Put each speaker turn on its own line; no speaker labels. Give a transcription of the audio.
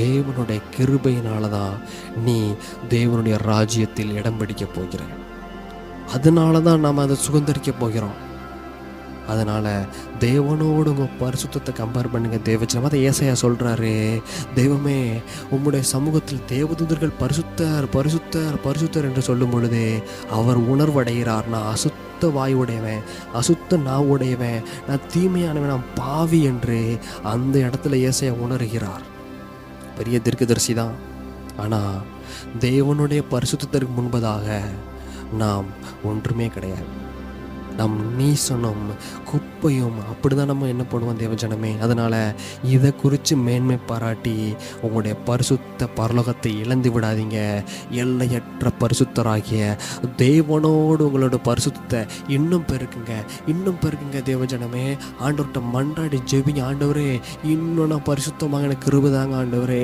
தேவனுடைய கிருபையினால தான் நீ தேவனுடைய ராஜ்யத்தில் இடம் பிடிக்க போகிற. அதனால தான் நாம் அதை சுதந்திரிக்க போகிறோம். அதனால் தேவனோடு உங்கள் பரிசுத்தத்தை கம்பேர் பண்ணுங்கள். தேவச்சனம் அதை ஏசாயா சொல்கிறாரு, தெய்வமே உம்முடைய சமூகத்தில் தேவதூதர்கள் பரிசுத்தர் பரிசுத்தர் பரிசுத்தர் என்று சொல்லும் பொழுது அவர் உணர்வடைகிறார், நான் அசுத்த வாயுடையவன், அசுத்த நாவுடையவன், நான் தீமையானவன், நான் பாவி என்று அந்த இடத்துல ஏசாயா உணர்கிறார். பெரிய தீர்க்கதரிசி தான். ஆனால் தேவனுடைய பரிசுத்தத்திற்கு முன்பதாக நாம் ஒன்றுமே கிடையாது. நம் நீசனும் குப்பையும் அப்படி தான் நம்ம என்ன பண்ணுவோம் தேவஜனமே. அதனால் இதை குறித்து மேன்மை பாராட்டி உங்களுடைய பரிசுத்த பரலோகத்தை இழந்து விடாதீங்க. எல்லையற்ற பரிசுத்தராகிய தேவனோடு உங்களோட பரிசுத்தத்தை இன்னும் பெருக்குங்க தேவஜனமே. ஆண்டவர்கிட்ட மன்றாடி ஜெபிங்க, ஆண்டவரே இன்னும் நான் பரிசுத்தமாக எனக்கு கிருபை தாங்க ஆண்டவரே,